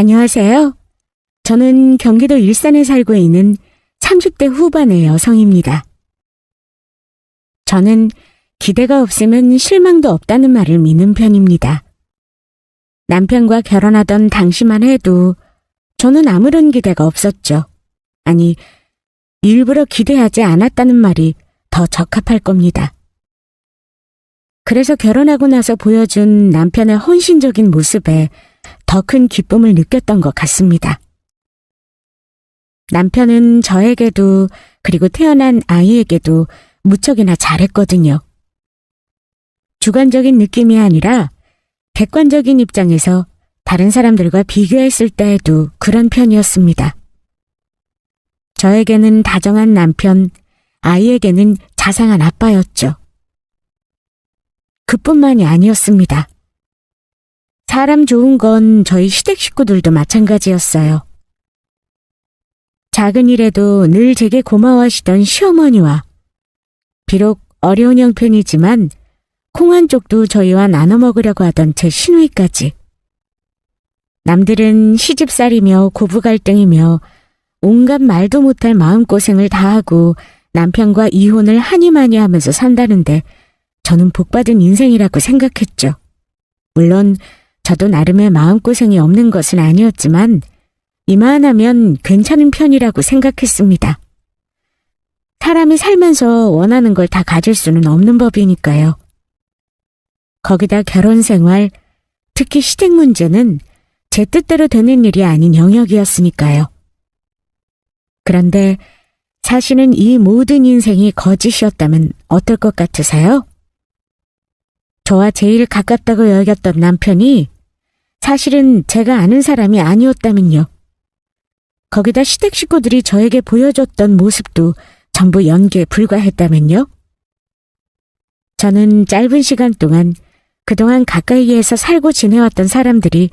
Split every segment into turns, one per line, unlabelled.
안녕하세요. 저는 경기도 일산에 살고 있는 30대 후반의 여성입니다. 저는 기대가 없으면 실망도 없다는 말을 믿는 편입니다. 남편과 결혼하던 당시만 해도 저는 아무런 기대가 없었죠. 아니, 일부러 기대하지 않았다는 말이 더 적합할 겁니다. 그래서 결혼하고 나서 보여준 남편의 헌신적인 모습에 더 큰 기쁨을 느꼈던 것 같습니다. 남편은 저에게도 그리고 태어난 아이에게도 무척이나 잘했거든요. 주관적인 느낌이 아니라 객관적인 입장에서 다른 사람들과 비교했을 때에도 그런 편이었습니다. 저에게는 다정한 남편, 아이에게는 자상한 아빠였죠. 그뿐만이 아니었습니다. 사람 좋은 건 저희 시댁 식구들도 마찬가지였어요. 작은 일에도 늘 제게 고마워하시던 시어머니와 비록 어려운 형편이지만 콩 한 쪽도 저희와 나눠 먹으려고 하던 제 시누이까지. 남들은 시집살이며 고부 갈등이며 온갖 말도 못할 마음고생을 다하고 남편과 이혼을 하니마니 하면서 산다는데 저는 복받은 인생이라고 생각했죠. 물론 저도 나름의 마음고생이 없는 것은 아니었지만 이만하면 괜찮은 편이라고 생각했습니다. 사람이 살면서 원하는 걸 다 가질 수는 없는 법이니까요. 거기다 결혼 생활, 특히 시댁 문제는 제 뜻대로 되는 일이 아닌 영역이었으니까요. 그런데 사실은 이 모든 인생이 거짓이었다면 어떨 것 같으세요? 저와 제일 가깝다고 여겼던 남편이 사실은 제가 아는 사람이 아니었다면요. 거기다 시댁 식구들이 저에게 보여줬던 모습도 전부 연기에 불과했다면요. 저는 짧은 시간 동안 그동안 가까이에서 살고 지내왔던 사람들이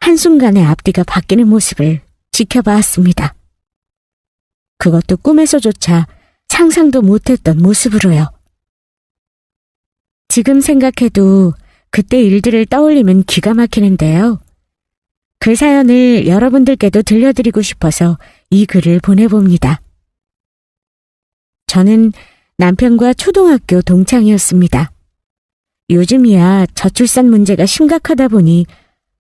한순간에 앞뒤가 바뀌는 모습을 지켜봤습니다. 그것도 꿈에서조차 상상도 못했던 모습으로요. 지금 생각해도 그때 일들을 떠올리면 기가 막히는데요. 그 사연을 여러분들께도 들려드리고 싶어서 이 글을 보내봅니다. 저는 남편과 초등학교 동창이었습니다. 요즘이야 저출산 문제가 심각하다 보니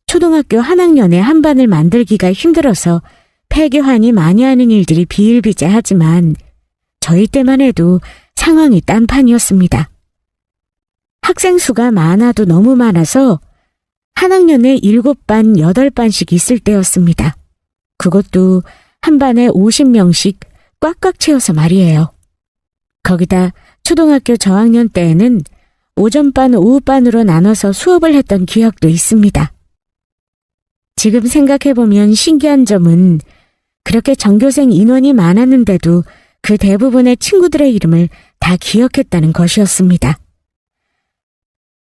초등학교 한 학년에 한 반을 만들기가 힘들어서 폐교환이 많이 하는 일들이 비일비재하지만 저희 때만 해도 상황이 딴판이었습니다. 학생 수가 많아도 너무 많아서 한 학년에 7반, 8반씩 있을 때였습니다. 그것도 한 반에 50명씩 꽉꽉 채워서 말이에요. 거기다 초등학교 저학년 때에는 오전반, 오후반으로 나눠서 수업을 했던 기억도 있습니다. 지금 생각해보면 신기한 점은 그렇게 전교생 인원이 많았는데도 그 대부분의 친구들의 이름을 다 기억했다는 것이었습니다.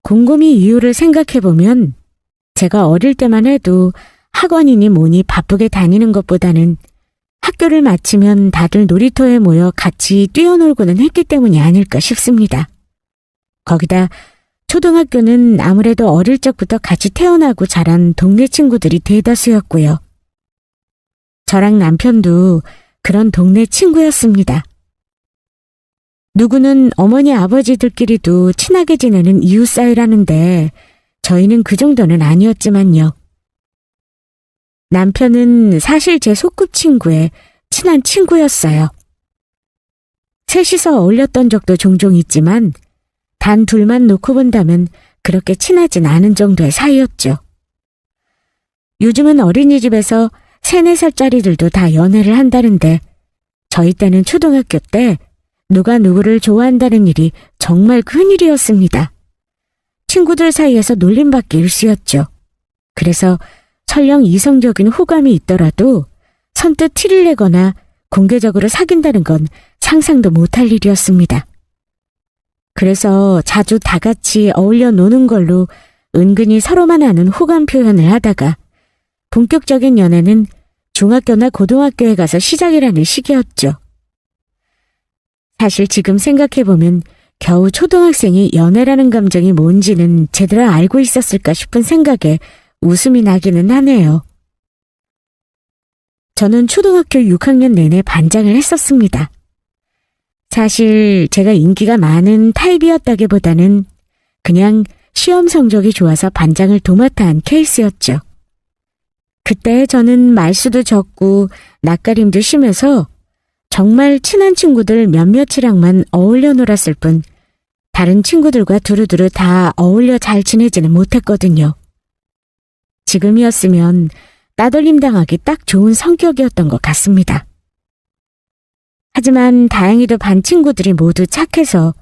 곰곰이 이유를 생각해보면 제가 어릴 때만 해도 학원이니 뭐니 바쁘게 다니는 것보다는 학교를 마치면 다들 놀이터에 모여 같이 뛰어놀고는 했기 때문이 아닐까 싶습니다. 거기다 초등학교는 아무래도 어릴 적부터 같이 태어나고 자란 동네 친구들이 대다수였고요. 저랑 남편도 그런 동네 친구였습니다. 누구는 어머니 아버지들끼리도 친하게 지내는 이웃 사이라는데 저희는 그 정도는 아니었지만요. 남편은 사실 제 소꿉친구의 친한 친구였어요. 셋이서 어울렸던 적도 종종 있지만 단 둘만 놓고 본다면 그렇게 친하진 않은 정도의 사이였죠. 요즘은 어린이집에서 3, 4살짜리들도 다 연애를 한다는데 저희 때는 초등학교 때 누가 누구를 좋아한다는 일이 정말 큰일이었습니다. 친구들 사이에서 놀림받기 일쑤였죠. 그래서 설령 이성적인 호감이 있더라도 선뜻 티를 내거나 공개적으로 사귄다는 건 상상도 못할 일이었습니다. 그래서 자주 다 같이 어울려 노는 걸로 은근히 서로만 아는 호감 표현을 하다가 본격적인 연애는 중학교나 고등학교에 가서 시작이라는 시기였죠. 사실 지금 생각해보면 겨우 초등학생이 연애라는 감정이 뭔지는 제대로 알고 있었을까 싶은 생각에 웃음이 나기는 하네요. 저는 초등학교 6학년 내내 반장을 했었습니다. 사실 제가 인기가 많은 타입이었다기보다는 그냥 시험 성적이 좋아서 반장을 도맡아 한 케이스였죠. 그때 저는 말수도 적고 낯가림도 심해서 정말 친한 친구들 몇몇이랑만 어울려 놀았을 뿐 다른 친구들과 두루두루 다 어울려 잘 지내지는 못했거든요. 지금이었으면 따돌림 당하기 딱 좋은 성격이었던 것 같습니다. 하지만 다행히도 반 친구들이 모두 착해서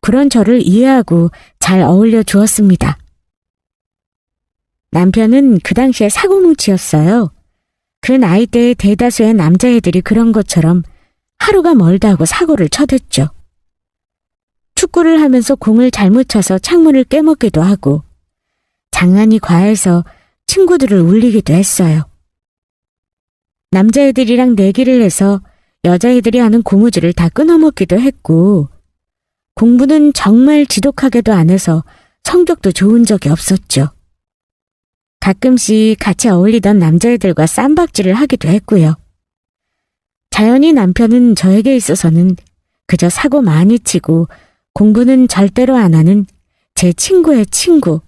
그런 저를 이해하고 잘 어울려 주었습니다. 남편은 그 당시에 사고뭉치였어요. 그 나이대의 대다수의 남자애들이 그런 것처럼 하루가 멀다 하고 사고를 쳐댔죠. 축구를 하면서 공을 잘못 쳐서 창문을 깨먹기도 하고 장난이 과해서 친구들을 울리기도 했어요. 남자애들이랑 내기를 해서 여자애들이 하는 고무줄을 다 끊어먹기도 했고 공부는 정말 지독하게도 안 해서 성적도 좋은 적이 없었죠. 가끔씩 같이 어울리던 남자애들과 쌈박질을 하기도 했고요. 자연히 남편은 저에게 있어서는 그저 사고 많이 치고 공부는 절대로 안 하는 제 친구의 친구,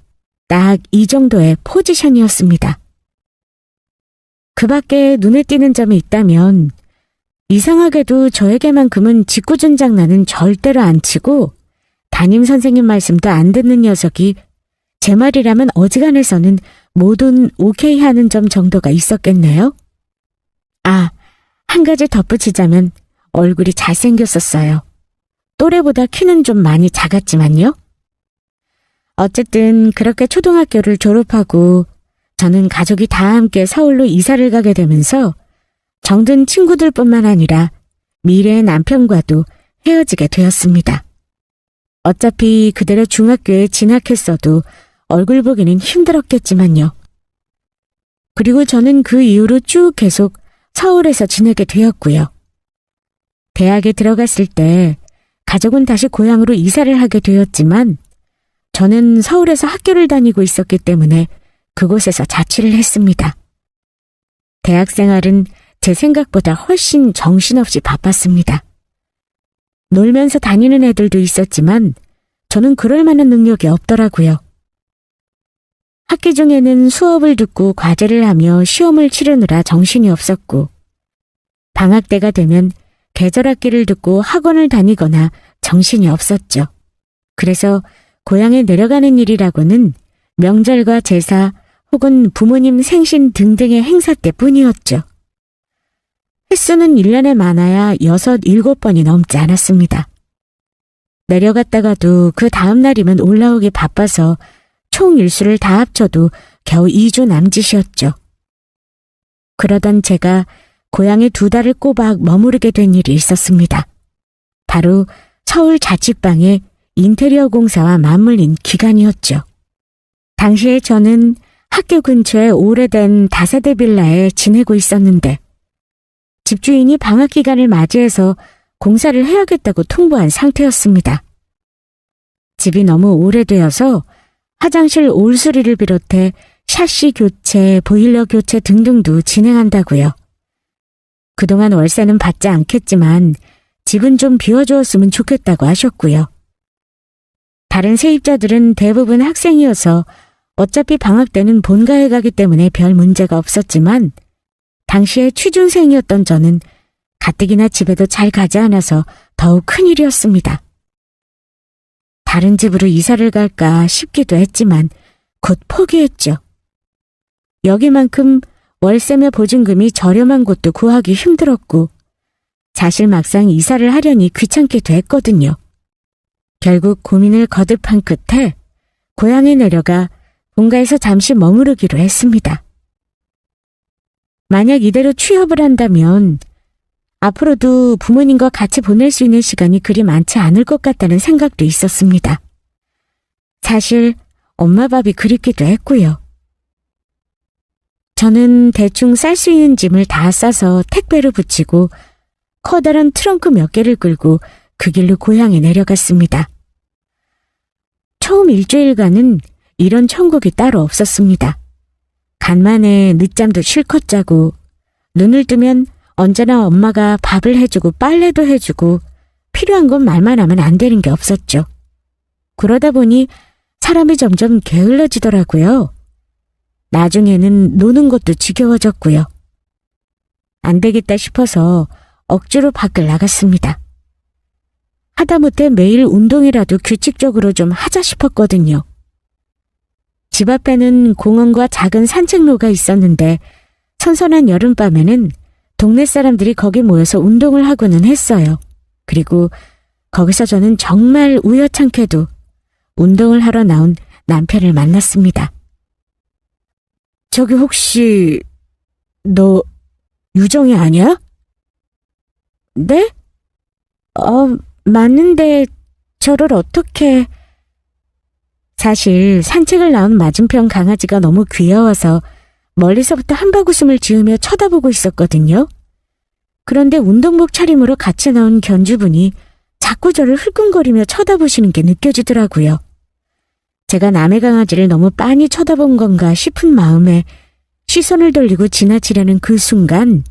딱 이 정도의 포지션이었습니다. 그 밖에 눈에 띄는 점이 있다면 이상하게도 저에게만큼은 짓궂은 장난은 절대로 안 치고 담임 선생님 말씀도 안 듣는 녀석이 제 말이라면 어지간해서는 뭐든 오케이 하는 점 정도가 있었겠네요. 아, 한 가지 덧붙이자면 얼굴이 잘생겼었어요. 또래보다 키는 좀 많이 작았지만요. 어쨌든 그렇게 초등학교를 졸업하고 저는 가족이 다 함께 서울로 이사를 가게 되면서 정든 친구들뿐만 아니라 미래의 남편과도 헤어지게 되었습니다. 어차피 그대로 중학교에 진학했어도 얼굴 보기는 힘들었겠지만요. 그리고 저는 그 이후로 쭉 계속 서울에서 지내게 되었고요. 대학에 들어갔을 때 가족은 다시 고향으로 이사를 하게 되었지만 저는 서울에서 학교를 다니고 있었기 때문에 그곳에서 자취를 했습니다. 대학 생활은 제 생각보다 훨씬 정신없이 바빴습니다. 놀면서 다니는 애들도 있었지만 저는 그럴 만한 능력이 없더라고요. 학기 중에는 수업을 듣고 과제를 하며 시험을 치르느라 정신이 없었고 방학 때가 되면 계절학기를 듣고 학원을 다니거나 정신이 없었죠. 그래서 고향에 내려가는 일이라고는 명절과 제사 혹은 부모님 생신 등등의 행사 때뿐이었죠. 횟수는 1년에 많아야 6, 7번이 넘지 않았습니다. 내려갔다가도 그 다음 날이면 올라오기 바빠서 총 일수를 다 합쳐도 겨우 2주 남짓이었죠. 그러던 제가 고향에 2달을 꼬박 머무르게 된 일이 있었습니다. 바로 서울 자취방에 인테리어 공사와 맞물린 기간이었죠. 당시에 저는 학교 근처에 오래된 다세대 빌라에 지내고 있었는데 집주인이 방학 기간을 맞이해서 공사를 해야겠다고 통보한 상태였습니다. 집이 너무 오래되어서 화장실 올수리를 비롯해 샤시 교체, 보일러 교체 등등도 진행한다고요. 그동안 월세는 받지 않겠지만 집은 좀 비워주었으면 좋겠다고 하셨고요. 다른 세입자들은 대부분 학생이어서 어차피 방학 때는 본가에 가기 때문에 별 문제가 없었지만 당시에 취준생이었던 저는 가뜩이나 집에도 잘 가지 않아서 더욱 큰일이었습니다. 다른 집으로 이사를 갈까 싶기도 했지만 곧 포기했죠. 여기만큼 월세며 보증금이 저렴한 곳도 구하기 힘들었고 사실 막상 이사를 하려니 귀찮기도 했거든요. 결국 고민을 거듭한 끝에 고향에 내려가 본가에서 잠시 머무르기로 했습니다. 만약 이대로 취업을 한다면 앞으로도 부모님과 같이 보낼 수 있는 시간이 그리 많지 않을 것 같다는 생각도 있었습니다. 사실 엄마 밥이 그립기도 했고요. 저는 대충 쌀 수 있는 짐을 다 싸서 택배로 붙이고 커다란 트렁크 몇 개를 끌고 그 길로 고향에 내려갔습니다. 처음 일주일간은 이런 천국이 따로 없었습니다. 간만에 늦잠도 실컷 자고 눈을 뜨면 언제나 엄마가 밥을 해주고 빨래도 해주고 필요한 건 말만 하면 안 되는 게 없었죠. 그러다 보니 사람이 점점 게을러지더라고요. 나중에는 노는 것도 지겨워졌고요. 안 되겠다 싶어서 억지로 밖을 나갔습니다. 하다못해 매일 운동이라도 규칙적으로 좀 하자 싶었거든요. 집 앞에는 공원과 작은 산책로가 있었는데 선선한 여름밤에는 동네 사람들이 거기 모여서 운동을 하고는 했어요. 그리고 거기서 저는 정말 우연찮게도 운동을 하러 나온 남편을 만났습니다. 저기 혹시 너 유정이 아니야? 네? 맞는데 저를 어떻게... 사실 산책을 나온 맞은편 강아지가 너무 귀여워서 멀리서부터 한바구음을 지으며 쳐다보고 있었거든요. 그런데 운동복 차림으로 같이 나온 견주분이 자꾸 저를 흘끔거리며 쳐다보시는 게 느껴지더라고요. 제가 남의 강아지를 너무 빤히 쳐다본 건가 싶은 마음에 시선을 돌리고 지나치려는 그 순간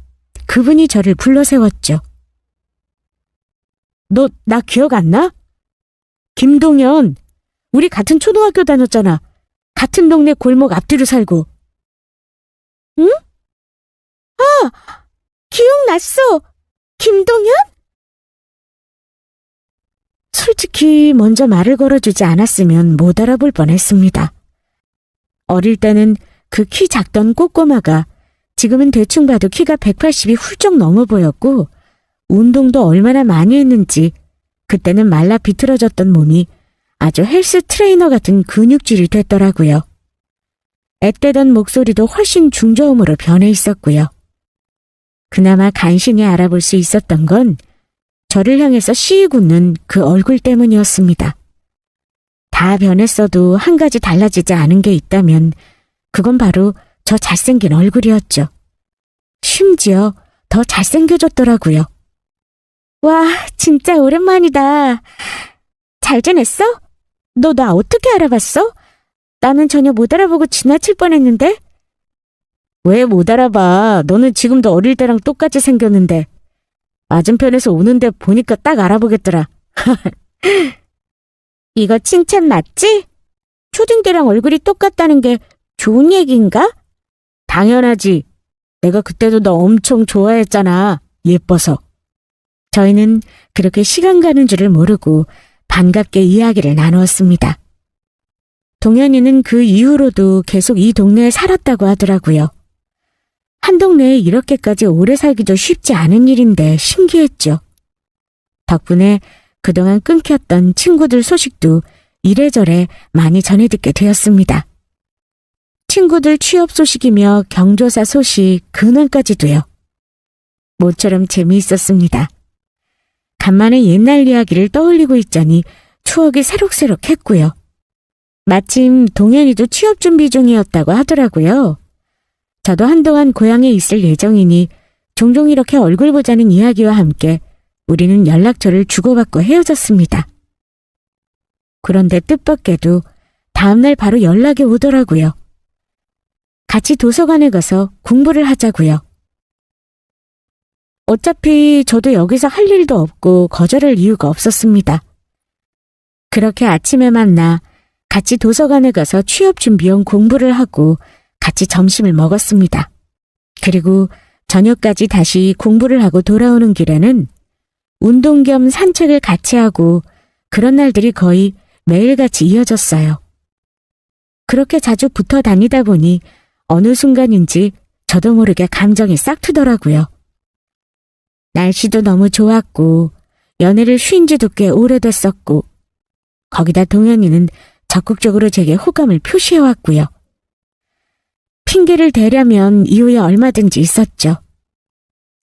그분이 저를 불러세웠죠. 너 나 기억 안 나? 김동현. 우리 같은 초등학교 다녔잖아. 같은 동네 골목 앞뒤로 살고. 응? 아! 기억났어! 김동현? 솔직히 먼저 말을 걸어주지 않았으면 못 알아볼 뻔했습니다. 어릴 때는 그 키 작던 꼬꼬마가 지금은 대충 봐도 키가 180이 훌쩍 넘어 보였고 운동도 얼마나 많이 했는지 그때는 말라 비틀어졌던 몸이 아주 헬스 트레이너 같은 근육질이 됐더라고요. 앳되던 목소리도 훨씬 중저음으로 변해 있었고요. 그나마 간신히 알아볼 수 있었던 건 저를 향해서 시익 웃는 그 얼굴 때문이었습니다. 다 변했어도 한 가지 달라지지 않은 게 있다면 그건 바로 저 잘생긴 얼굴이었죠. 심지어 더 잘생겨졌더라고요. 와, 진짜 오랜만이다. 잘 지냈어? 너 나 어떻게 알아봤어? 나는 전혀 못 알아보고 지나칠 뻔했는데? 왜 못 알아봐? 너는 지금도 어릴 때랑 똑같이 생겼는데. 맞은편에서 오는데 보니까 딱 알아보겠더라. 이거 칭찬 맞지? 초딩 때랑 얼굴이 똑같다는 게 좋은 얘기인가? 당연하지. 내가 그때도 너 엄청 좋아했잖아. 예뻐서. 저희는 그렇게 시간 가는 줄을 모르고 반갑게 이야기를 나누었습니다. 동현이는 그 이후로도 계속 이 동네에 살았다고 하더라고요. 한 동네에 이렇게까지 오래 살기도 쉽지 않은 일인데 신기했죠. 덕분에 그동안 끊겼던 친구들 소식도 이래저래 많이 전해 듣게 되었습니다. 친구들 취업 소식이며 경조사 소식, 근황까지도요. 모처럼 재미있었습니다. 간만에 옛날 이야기를 떠올리고 있자니 추억이 새록새록했고요. 마침 동현이도 취업 준비 중이었다고 하더라고요. 저도 한동안 고향에 있을 예정이니 종종 이렇게 얼굴 보자는 이야기와 함께 우리는 연락처를 주고받고 헤어졌습니다. 그런데 뜻밖에도 다음날 바로 연락이 오더라고요. 같이 도서관에 가서 공부를 하자고요. 어차피 저도 여기서 할 일도 없고 거절할 이유가 없었습니다. 그렇게 아침에 만나 같이 도서관에 가서 취업 준비용 공부를 하고 같이 점심을 먹었습니다. 그리고 저녁까지 다시 공부를 하고 돌아오는 길에는 운동 겸 산책을 같이 하고 그런 날들이 거의 매일같이 이어졌어요. 그렇게 자주 붙어 다니다 보니 어느 순간인지 저도 모르게 감정이 싹 트더라고요. 날씨도 너무 좋았고 연애를 쉰 지도 꽤 오래됐었고 거기다 동현이는 적극적으로 제게 호감을 표시해왔고요. 핑계를 대려면 이후에 얼마든지 있었죠.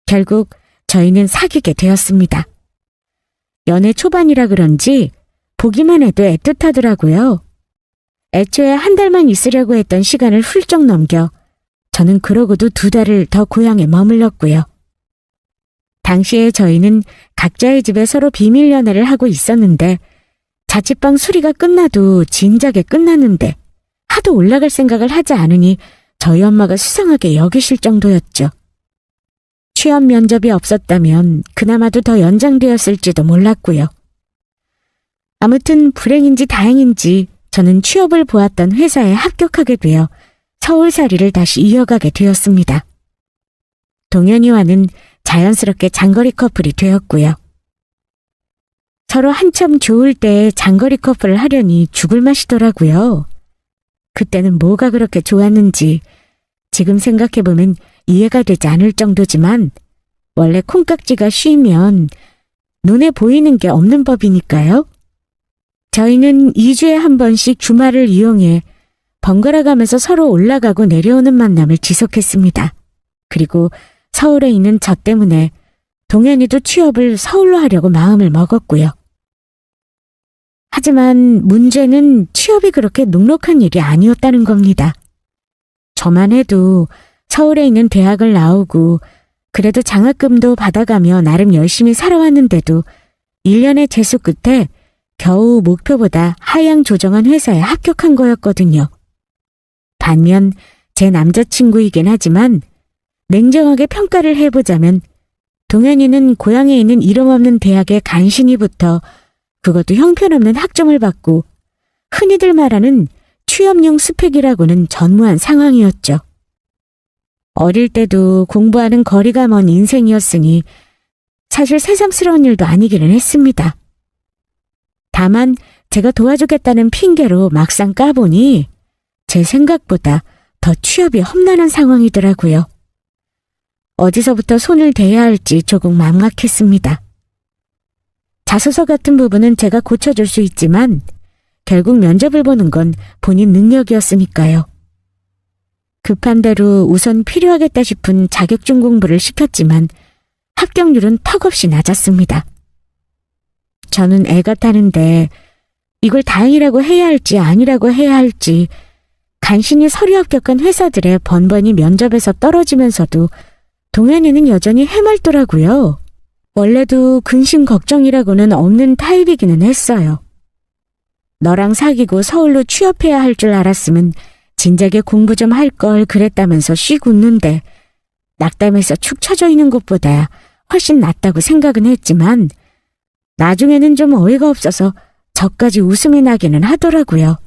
결국 저희는 사귀게 되었습니다. 연애 초반이라 그런지 보기만 해도 애틋하더라고요. 애초에 한 달만 있으려고 했던 시간을 훌쩍 넘겨 저는 그러고도 2달을 더 고향에 머물렀고요. 당시에 저희는 각자의 집에 서로 비밀 연애를 하고 있었는데 자취방 수리가 끝나도 진작에 끝났는데 하도 올라갈 생각을 하지 않으니 저희 엄마가 수상하게 여기실 정도였죠. 취업 면접이 없었다면 그나마도 더 연장되었을지도 몰랐고요. 아무튼 불행인지 다행인지 저는 취업을 보았던 회사에 합격하게 되어 서울살이를 다시 이어가게 되었습니다. 동현이와는 자연스럽게 장거리 커플이 되었고요. 서로 한참 좋을 때 장거리 커플을 하려니 죽을 맛이더라고요. 그때는 뭐가 그렇게 좋았는지 지금 생각해보면 이해가 되지 않을 정도지만 원래 콩깍지가 쉬면 눈에 보이는 게 없는 법이니까요. 저희는 2주에 한 번씩 주말을 이용해 번갈아 가면서 서로 올라가고 내려오는 만남을 지속했습니다. 그리고 서울에 있는 저 때문에 동현이도 취업을 서울로 하려고 마음을 먹었고요. 하지만 문제는 취업이 그렇게 녹록한 일이 아니었다는 겁니다. 저만 해도 서울에 있는 대학을 나오고 그래도 장학금도 받아가며 나름 열심히 살아왔는데도 1년의 재수 끝에 겨우 목표보다 하향 조정한 회사에 합격한 거였거든요. 반면 제 남자친구이긴 하지만 냉정하게 평가를 해보자면 동현이는 고향에 있는 이름 없는 대학에 간신히 붙어 그것도 형편없는 학점을 받고 흔히들 말하는 취업용 스펙이라고는 전무한 상황이었죠. 어릴 때도 공부하는 거리가 먼 인생이었으니 사실 새삼스러운 일도 아니기는 했습니다. 다만 제가 도와주겠다는 핑계로 막상 까보니 제 생각보다 더 취업이 험난한 상황이더라고요. 어디서부터 손을 대야 할지 조금 막막했습니다. 자소서 같은 부분은 제가 고쳐줄 수 있지만 결국 면접을 보는 건 본인 능력이었으니까요. 급한 대로 우선 필요하겠다 싶은 자격증 공부를 시켰지만 합격률은 턱없이 낮았습니다. 저는 애가 타는데 이걸 다행이라고 해야 할지 아니라고 해야 할지 간신히 서류 합격한 회사들의 번번이 면접에서 떨어지면서도 동현이는 여전히 해맑더라고요. 원래도 근심 걱정이라고는 없는 타입이기는 했어요. 너랑 사귀고 서울로 취업해야 할 줄 알았으면 진작에 공부 좀 할 걸 그랬다면서 쉬고 웃는데 낙담해서 축 처져 있는 것보다 훨씬 낫다고 생각은 했지만 나중에는 좀 어이가 없어서 저까지 웃음이 나기는 하더라고요.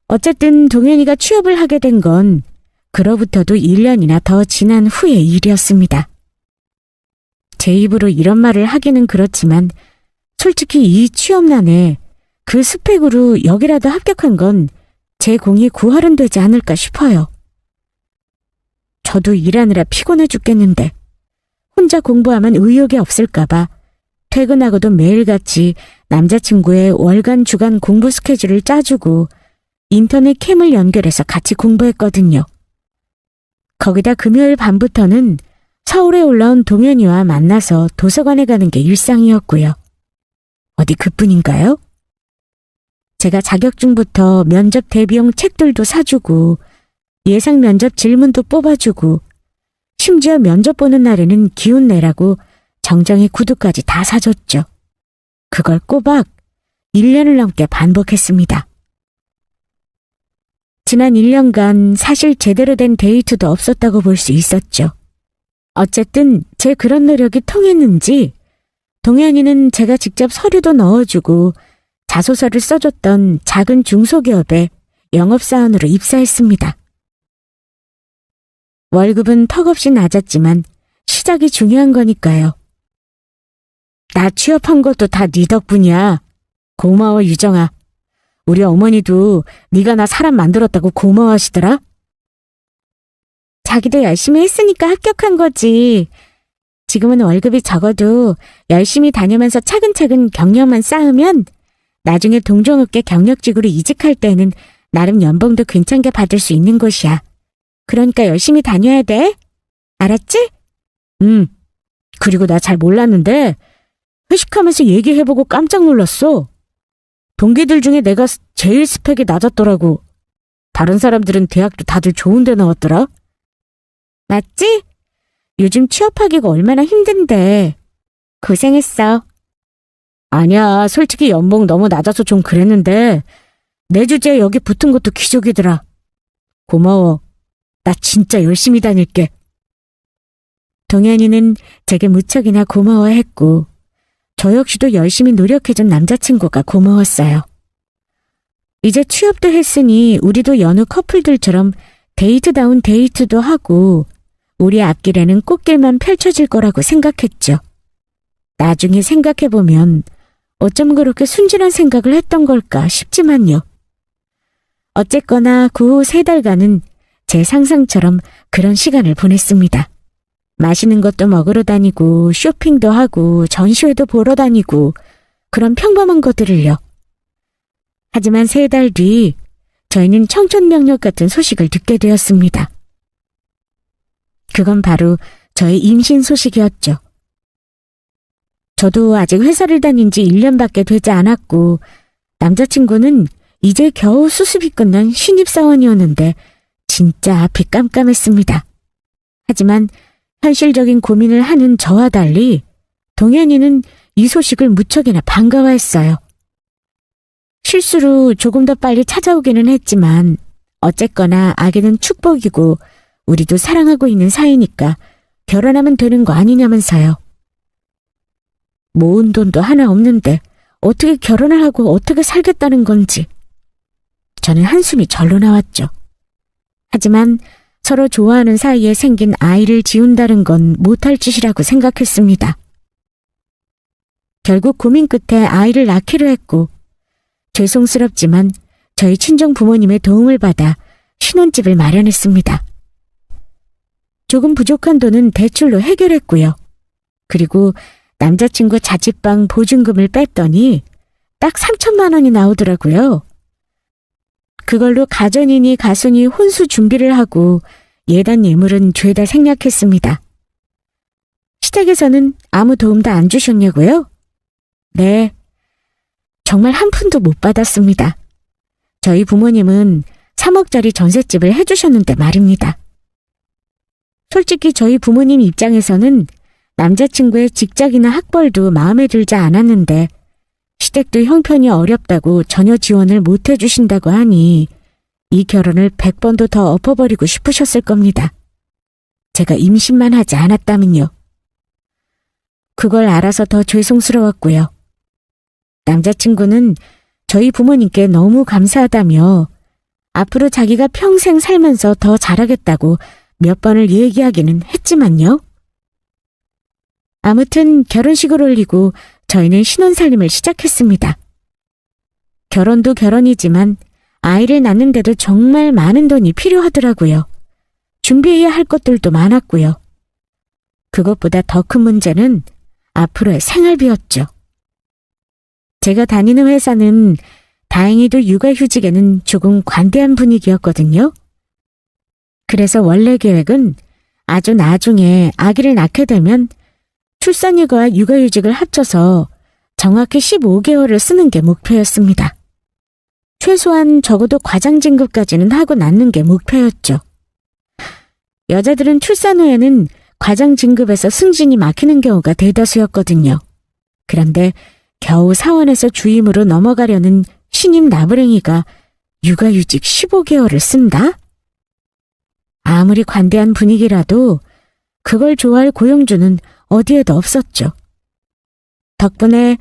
어쨌든 동현이가 취업을 하게 된 건 그로부터도 1년이나 더 지난 후의 일이었습니다. 제 입으로 이런 말을 하기는 그렇지만 솔직히 이 취업난에 그 스펙으로 여기라도 합격한 건 제 공이 구할은 되지 않을까 싶어요. 저도 일하느라 피곤해 죽겠는데 혼자 공부하면 의욕이 없을까봐 퇴근하고도 매일같이 남자친구의 월간 주간 공부 스케줄을 짜주고 인터넷 캠을 연결해서 같이 공부했거든요. 거기다 금요일 밤부터는 서울에 올라온 동현이와 만나서 도서관에 가는 게 일상이었고요. 어디 그뿐인가요? 제가 자격증부터 면접 대비용 책들도 사주고 예상 면접 질문도 뽑아주고 심지어 면접 보는 날에는 기운 내라고 정정의 구두까지 다 사줬죠. 그걸 꼬박 1년을 넘게 반복했습니다. 지난 1년간 사실 제대로 된 데이트도 없었다고 볼 수 있었죠. 어쨌든 제 그런 노력이 통했는지 동현이는 제가 직접 서류도 넣어주고 자소서를 써줬던 작은 중소기업에 영업사원으로 입사했습니다. 월급은 턱없이 낮았지만 시작이 중요한 거니까요. 나 취업한 것도 다 네 덕분이야. 고마워 유정아. 우리 어머니도 네가 나 사람 만들었다고 고마워하시더라. 자기도 열심히 했으니까 합격한 거지. 지금은 월급이 적어도 열심히 다니면서 차근차근 경력만 쌓으면 나중에 동종업계 경력직으로 이직할 때는 나름 연봉도 괜찮게 받을 수 있는 곳이야. 그러니까 열심히 다녀야 돼. 알았지? 그리고 나 잘 몰랐는데 회식하면서 얘기해보고 깜짝 놀랐어. 동기들 중에 내가 제일 스펙이 낮았더라고. 다른 사람들은 대학도 다들 좋은 데 나왔더라. 맞지? 요즘 취업하기가 얼마나 힘든데. 고생했어. 아니야, 솔직히 연봉 너무 낮아서 좀 그랬는데 내 주제에 여기 붙은 것도 기적이더라. 고마워. 나 진짜 열심히 다닐게. 동현이는 제게 무척이나 고마워했고 저 역시도 열심히 노력해준 남자친구가 고마웠어요. 이제 취업도 했으니 우리도 여느 커플들처럼 데이트다운 데이트도 하고 우리 앞길에는 꽃길만 펼쳐질 거라고 생각했죠. 나중에 생각해보면 어쩜 그렇게 순진한 생각을 했던 걸까 싶지만요. 어쨌거나 그 후 3달간은 제 상상처럼 그런 시간을 보냈습니다. 맛있는 것도 먹으러 다니고 쇼핑도 하고 전시회도 보러 다니고 그런 평범한 것들을요. 하지만 3달 뒤 저희는 청천벽력 같은 소식을 듣게 되었습니다. 그건 바로 저의 임신 소식이었죠. 저도 아직 회사를 다닌 지 1년밖에 되지 않았고 남자친구는 이제 겨우 수습이 끝난 신입사원이었는데 진짜 앞이 깜깜했습니다. 하지만 현실적인 고민을 하는 저와 달리 동현이는 이 소식을 무척이나 반가워했어요. 실수로 조금 더 빨리 찾아오기는 했지만 어쨌거나 아기는 축복이고 우리도 사랑하고 있는 사이니까 결혼하면 되는 거 아니냐면서요. 모은 돈도 하나 없는데 어떻게 결혼을 하고 어떻게 살겠다는 건지. 저는 한숨이 절로 나왔죠. 하지만 서로 좋아하는 사이에 생긴 아이를 지운다는 건 못할 짓이라고 생각했습니다. 결국 고민 끝에 아이를 낳기로 했고 죄송스럽지만 저희 친정 부모님의 도움을 받아 신혼집을 마련했습니다. 조금 부족한 돈은 대출로 해결했고요. 그리고 남자친구 자취방 보증금을 뺐더니 딱 3천만 원이 나오더라고요. 그걸로 가전이니 가수니 혼수 준비를 하고 예단 예물은 죄다 생략했습니다. 시댁에서는 아무 도움도 안 주셨냐고요? 네, 정말 한 푼도 못 받았습니다. 저희 부모님은 3억짜리 전셋집을 해주셨는데 말입니다. 솔직히 저희 부모님 입장에서는 남자친구의 직장이나 학벌도 마음에 들지 않았는데 시댁도 형편이 어렵다고 전혀 지원을 못 해주신다고 하니 이 결혼을 100번도 더 엎어버리고 싶으셨을 겁니다. 제가 임신만 하지 않았다면요. 그걸 알아서 더 죄송스러웠고요. 남자친구는 저희 부모님께 너무 감사하다며 앞으로 자기가 평생 살면서 더 잘하겠다고 몇 번을 얘기하기는 했지만요. 아무튼 결혼식을 올리고 저희는 신혼살림을 시작했습니다. 결혼도 결혼이지만 아이를 낳는데도 정말 많은 돈이 필요하더라고요. 준비해야 할 것들도 많았고요. 그것보다 더 큰 문제는 앞으로의 생활비였죠. 제가 다니는 회사는 다행히도 육아휴직에는 조금 관대한 분위기였거든요. 그래서 원래 계획은 아주 나중에 아기를 낳게 되면 출산휴가와 육아휴직을 합쳐서 정확히 15개월을 쓰는 게 목표였습니다. 최소한 적어도 과장진급까지는 하고 낳는 게 목표였죠. 여자들은 출산 후에는 과장진급에서 승진이 막히는 경우가 대다수였거든요. 그런데 겨우 사원에서 주임으로 넘어가려는 신입 나부랭이가 육아휴직 15개월을 쓴다? 아무리 관대한 분위기라도 그걸 좋아할 고용주는 어디에도 없었죠. 덕분에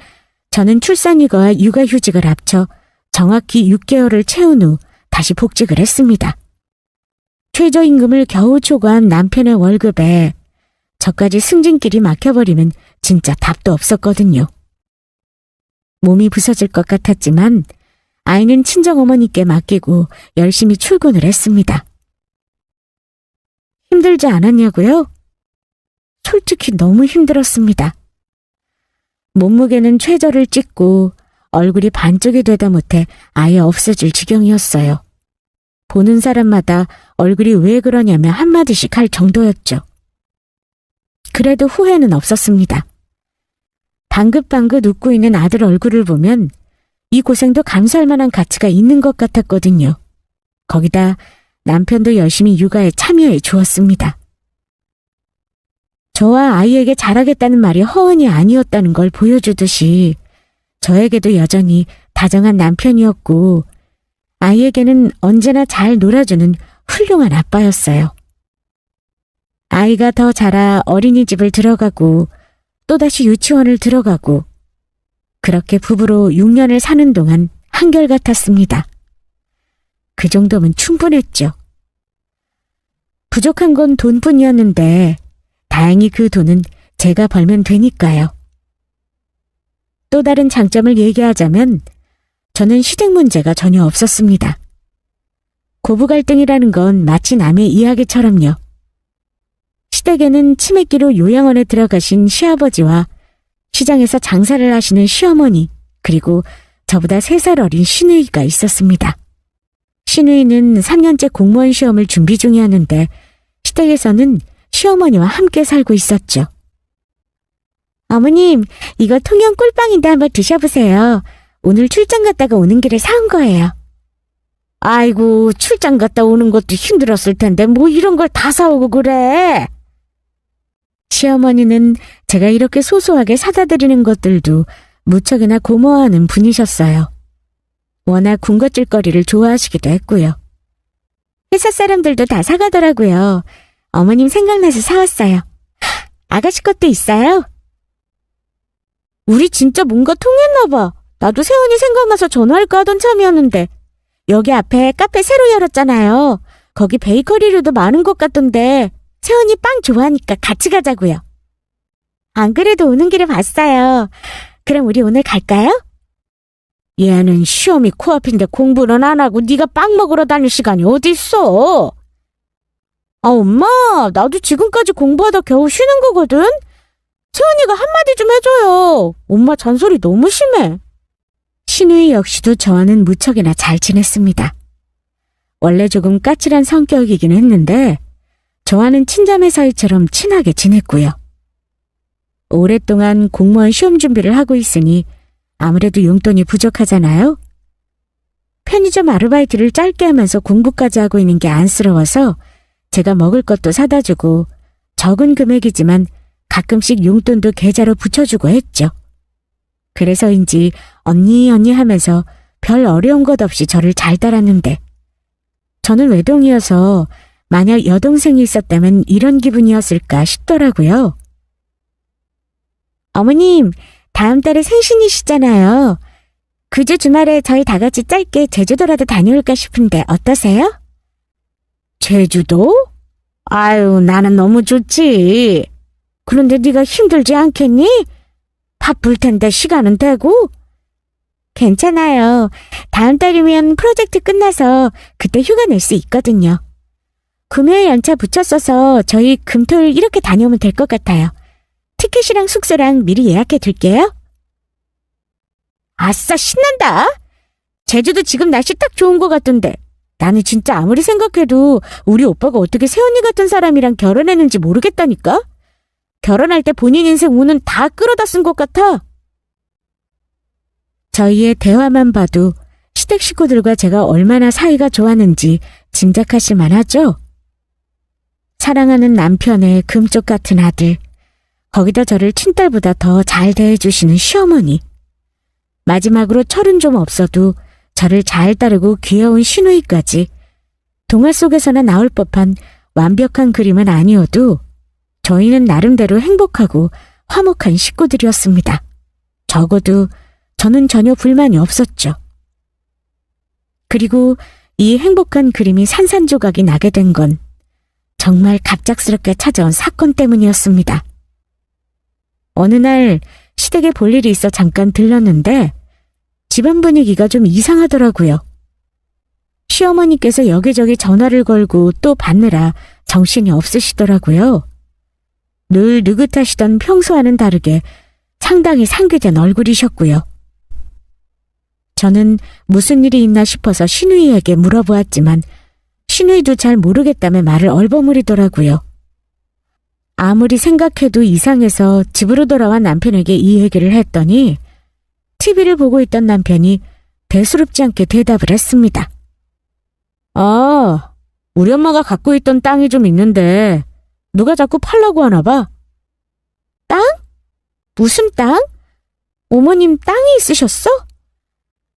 저는 출산휴가와 육아휴직을 합쳐 정확히 6개월을 채운 후 다시 복직을 했습니다. 최저임금을 겨우 초과한 남편의 월급에 저까지 승진길이 막혀버리면 진짜 답도 없었거든요. 몸이 부서질 것 같았지만 아이는 친정어머니께 맡기고 열심히 출근을 했습니다. 힘들지 않았냐고요? 솔직히 너무 힘들었습니다. 몸무게는 최저를 찍고 얼굴이 반쪽이 되다 못해 아예 없어질 지경이었어요. 보는 사람마다 얼굴이 왜 그러냐며 한마디씩 할 정도였죠. 그래도 후회는 없었습니다. 방긋방긋 웃고 있는 아들 얼굴을 보면 이 고생도 감수할 만한 가치가 있는 것 같았거든요. 거기다 남편도 열심히 육아에 참여해 주었습니다. 저와 아이에게 잘하겠다는 말이 허언이 아니었다는 걸 보여주듯이 저에게도 여전히 다정한 남편이었고 아이에게는 언제나 잘 놀아주는 훌륭한 아빠였어요. 아이가 더 자라 어린이집을 들어가고 또다시 유치원을 들어가고 그렇게 부부로 6년을 사는 동안 한결같았습니다. 그 정도면 충분했죠. 부족한 건 돈뿐이었는데 다행히 그 돈은 제가 벌면 되니까요. 또 다른 장점을 얘기하자면 저는 시댁 문제가 전혀 없었습니다. 고부 갈등이라는 건 마치 남의 이야기처럼요. 시댁에는 치매기로 요양원에 들어가신 시아버지와 시장에서 장사를 하시는 시어머니, 그리고 저보다 3살 어린 시누이가 있었습니다. 시누이는 3년째 공무원 시험을 준비 중이었는데 시댁에서는 시어머니와 함께 살고 있었죠. 어머님, 이거 통영 꿀빵인데 한번 드셔보세요. 오늘 출장 갔다가 오는 길에 사온 거예요. 아이고, 출장 갔다 오는 것도 힘들었을 텐데 뭐 이런 걸 다 사오고 그래. 시어머니는 제가 이렇게 소소하게 사다 드리는 것들도 무척이나 고마워하는 분이셨어요. 워낙 군것질거리를 좋아하시기도 했고요. 회사 사람들도 다 사가더라고요. 어머님 생각나서 사왔어요. 아가씨 것도 있어요? 우리 진짜 뭔가 통했나 봐. 나도 세훈이 생각나서 전화할까 하던 참이었는데 여기 앞에 카페 새로 열었잖아요. 거기 베이커리류도 많은 것 같던데 세훈이 빵 좋아하니까 같이 가자고요. 안 그래도 오는 길에 봤어요. 그럼 우리 오늘 갈까요? 얘는 시험이 코앞인데 공부는 안 하고 네가 빵 먹으러 다닐 시간이 어디 있어? 아, 엄마, 나도 지금까지 공부하다 겨우 쉬는 거거든? 세훈이가 한마디 좀 해줘요. 엄마 잔소리 너무 심해. 시누이 역시도 저와는 무척이나 잘 지냈습니다. 원래 조금 까칠한 성격이긴 했는데 저와는 친자매 사이처럼 친하게 지냈고요. 오랫동안 공무원 시험 준비를 하고 있으니 아무래도 용돈이 부족하잖아요. 편의점 아르바이트를 짧게 하면서 공부까지 하고 있는 게 안쓰러워서 제가 먹을 것도 사다 주고 적은 금액이지만 가끔씩 용돈도 계좌로 붙여주고 했죠. 그래서인지 언니 하면서 별 어려운 것 없이 저를 잘 따랐는데 저는 외동이어서 만약 여동생이 있었다면 이런 기분이었을까 싶더라고요. 어머님, 다음 달에 생신이시잖아요. 그 주 주말에 저희 다 같이 짧게 제주도라도 다녀올까 싶은데 어떠세요? 제주도? 아유, 나는 너무 좋지. 그런데 네가 힘들지 않겠니? 바쁠 텐데 시간은 되고. 괜찮아요. 다음 달이면 프로젝트 끝나서 그때 휴가 낼 수 있거든요. 금요일 연차 붙였어서 저희 금토일 이렇게 다녀오면 될 것 같아요. 티켓이랑 숙소랑 미리 예약해 둘게요. 아싸, 신난다. 제주도 지금 날씨 딱 좋은 것 같던데. 나는 진짜 아무리 생각해도 우리 오빠가 어떻게 세훈이 같은 사람이랑 결혼했는지 모르겠다니까? 결혼할 때 본인 인생 운은 다 끌어다 쓴 것 같아. 저희의 대화만 봐도 시댁 식구들과 제가 얼마나 사이가 좋았는지 짐작하실 만하죠? 사랑하는 남편의 금쪽 같은 아들, 거기다 저를 친딸보다 더 잘 대해주시는 시어머니, 마지막으로 철은 좀 없어도 저를 잘 따르고 귀여운 시누이까지 동화 속에서나 나올 법한 완벽한 그림은 아니어도 저희는 나름대로 행복하고 화목한 식구들이었습니다. 적어도 저는 전혀 불만이 없었죠. 그리고 이 행복한 그림이 산산조각이 나게 된 건 정말 갑작스럽게 찾아온 사건 때문이었습니다. 어느 날 시댁에 볼 일이 있어 잠깐 들렀는데 집안 분위기가 좀 이상하더라고요. 시어머니께서 여기저기 전화를 걸고 또 받느라 정신이 없으시더라고요. 늘 느긋하시던 평소와는 다르게 상당히 상기된 얼굴이셨고요. 저는 무슨 일이 있나 싶어서 시누이에게 물어보았지만 시누이도 잘 모르겠다며 말을 얼버무리더라고요. 아무리 생각해도 이상해서 집으로 돌아와 남편에게 이 얘기를 했더니 TV를 보고 있던 남편이 대수롭지 않게 대답을 했습니다. 아, 우리 엄마가 갖고 있던 땅이 좀 있는데 누가 자꾸 팔라고 하나 봐. 땅? 무슨 땅? 어머님 땅이 있으셨어?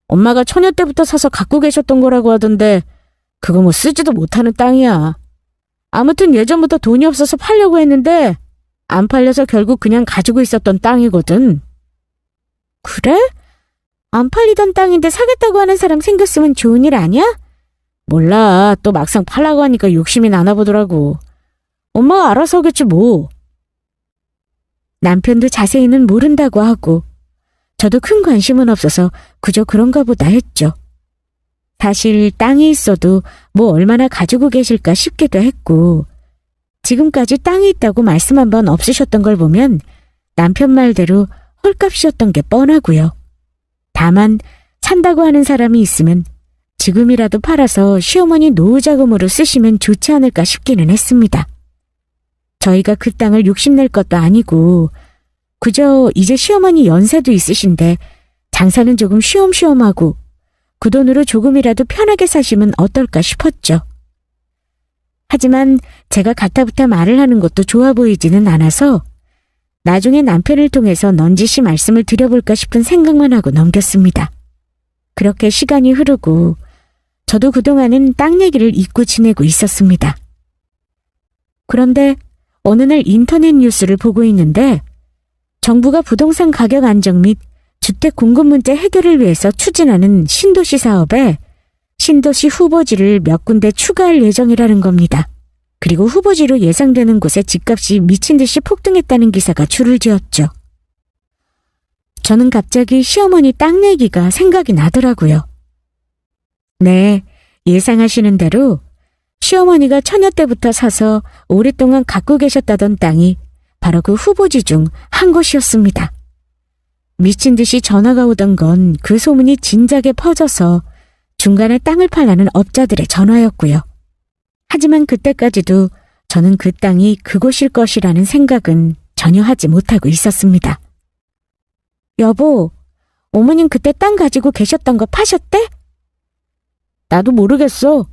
엄마가 처녀 때부터 사서 갖고 계셨던 거라고 하던데 그거 뭐 쓰지도 못하는 땅이야. 아무튼 예전부터 돈이 없어서 팔려고 했는데 안 팔려서 결국 그냥 가지고 있었던 땅이거든. 그래? 안 팔리던 땅인데 사겠다고 하는 사람 생겼으면 좋은 일 아니야? 몰라. 또 막상 팔라고 하니까 욕심이 나나 보더라고. 엄마가 알아서 하겠지 뭐. 남편도 자세히는 모른다고 하고 저도 큰 관심은 없어서 그저 그런가 보다 했죠. 사실 땅이 있어도 뭐 얼마나 가지고 계실까 싶기도 했고 지금까지 땅이 있다고 말씀 한 번 없으셨던 걸 보면 남편 말대로 헐값이었던 게 뻔하고요. 다만 산다고 하는 사람이 있으면 지금이라도 팔아서 시어머니 노후자금으로 쓰시면 좋지 않을까 싶기는 했습니다. 저희가 그 땅을 욕심낼 것도 아니고 그저 이제 시어머니 연세도 있으신데 장사는 조금 쉬엄쉬엄 하고 그 돈으로 조금이라도 편하게 사시면 어떨까 싶었죠. 하지만 제가 가타부타 말을 하는 것도 좋아 보이지는 않아서 나중에 남편을 통해서 넌지시 말씀을 드려볼까 싶은 생각만 하고 넘겼습니다. 그렇게 시간이 흐르고 저도 그동안은 땅 얘기를 잊고 지내고 있었습니다. 그런데 어느 날 인터넷 뉴스를 보고 있는데 정부가 부동산 가격 안정 및 주택 공급 문제 해결을 위해서 추진하는 신도시 사업에 신도시 후보지를 몇 군데 추가할 예정이라는 겁니다. 그리고 후보지로 예상되는 곳에 집값이 미친 듯이 폭등했다는 기사가 줄을 지었죠. 저는 갑자기 시어머니 땅 얘기가 생각이 나더라고요. 네, 예상하시는 대로 시어머니가 처녀 때부터 사서 오랫동안 갖고 계셨다던 땅이 바로 그 후보지 중 한 곳이었습니다. 미친 듯이 전화가 오던 건 그 소문이 진작에 퍼져서 중간에 땅을 팔라는 업자들의 전화였고요. 하지만 그때까지도 저는 그 땅이 그곳일 것이라는 생각은 전혀 하지 못하고 있었습니다. 여보, 어머님 그때 땅 가지고 계셨던 거 파셨대? 나도 모르겠어.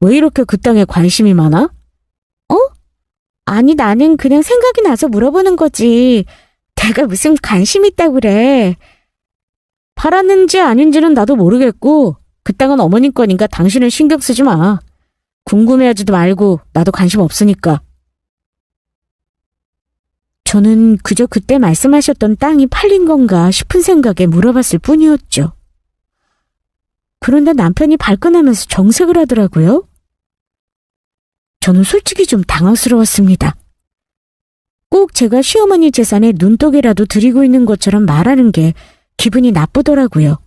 왜 이렇게 그 땅에 관심이 많아? 어? 아니 나는 그냥 생각이 나서 물어보는 거지. 내가 무슨 관심 있다고 그래. 팔았는지 아닌지는 나도 모르겠고 그 땅은 어머님 거니까 당신은 신경 쓰지 마. 궁금해하지도 말고 나도 관심 없으니까. 저는 그저 그때 말씀하셨던 땅이 팔린 건가 싶은 생각에 물어봤을 뿐이었죠. 그런데 남편이 발끈하면서 정색을 하더라고요. 저는 솔직히 좀 당황스러웠습니다. 꼭 제가 시어머니 재산에 눈독이라도 들이고 있는 것처럼 말하는 게 기분이 나쁘더라고요.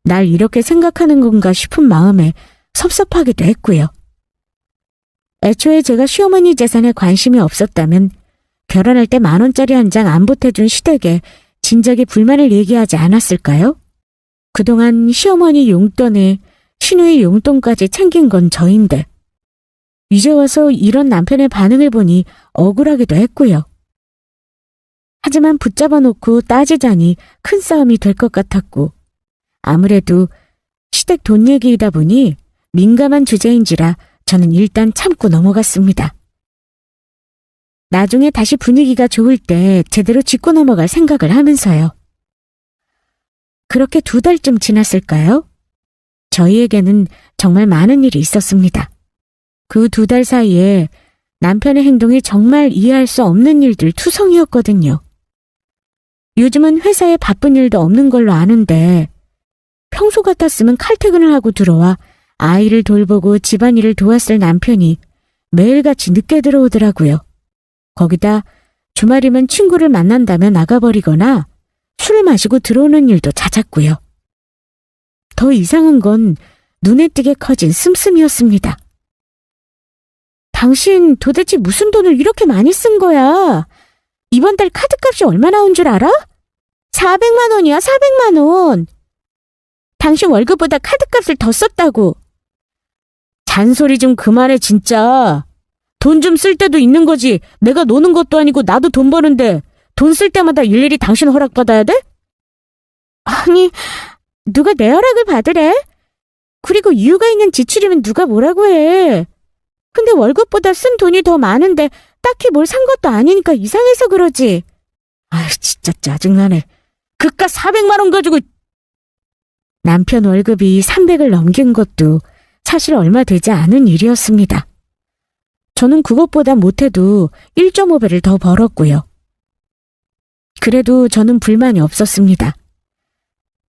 날 이렇게 생각하는 건가 싶은 마음에 섭섭하기도 했고요. 애초에 제가 시어머니 재산에 관심이 없었다면 결혼할 때 10,000원짜리 한 장 안 보태준 시댁에 진작에 불만을 얘기하지 않았을까요? 그동안 시어머니 용돈에 시누이 용돈까지 챙긴 건 저인데 이제 와서 이런 남편의 반응을 보니 억울하기도 했고요. 하지만 붙잡아 놓고 따지자니 큰 싸움이 될 것 같았고 아무래도 시댁 돈 얘기이다 보니 민감한 주제인지라 저는 일단 참고 넘어갔습니다. 나중에 다시 분위기가 좋을 때 제대로 짚고 넘어갈 생각을 하면서요. 그렇게 2달쯤 지났을까요? 저희에게는 정말 많은 일이 있었습니다. 그 2달 사이에 남편의 행동이 정말 이해할 수 없는 일들 투성이었거든요. 요즘은 회사에 바쁜 일도 없는 걸로 아는데 평소 같았으면 칼퇴근을 하고 들어와 아이를 돌보고 집안일을 도왔을 남편이 매일같이 늦게 들어오더라고요. 거기다 주말이면 친구를 만난다며 나가버리거나 술을 마시고 들어오는 일도 잦았고요. 더 이상한 건 눈에 띄게 커진 씀씀이었습니다. 당신 도대체 무슨 돈을 이렇게 많이 쓴 거야? 이번 달 카드값이 얼마 나온 줄 알아? 400만 원이야, 400만 원. 당신 월급보다 카드값을 더 썼다고. 잔소리 좀 그만해 진짜. 돈 좀 쓸 때도 있는 거지. 내가 노는 것도 아니고 나도 돈 버는데 돈 쓸 때마다 일일이 당신 허락받아야 돼? 아니, 누가 내 허락을 받으래? 그리고 이유가 있는 지출이면 누가 뭐라고 해. 근데 월급보다 쓴 돈이 더 많은데 딱히 뭘 산 것도 아니니까 이상해서 그러지. 아휴 진짜 짜증나네. 그깟 400만 원 가지고. 남편 월급이 300을 넘긴 것도 사실 얼마 되지 않은 일이었습니다. 저는 그것보다 못해도 1.5배를 더 벌었고요. 그래도 저는 불만이 없었습니다.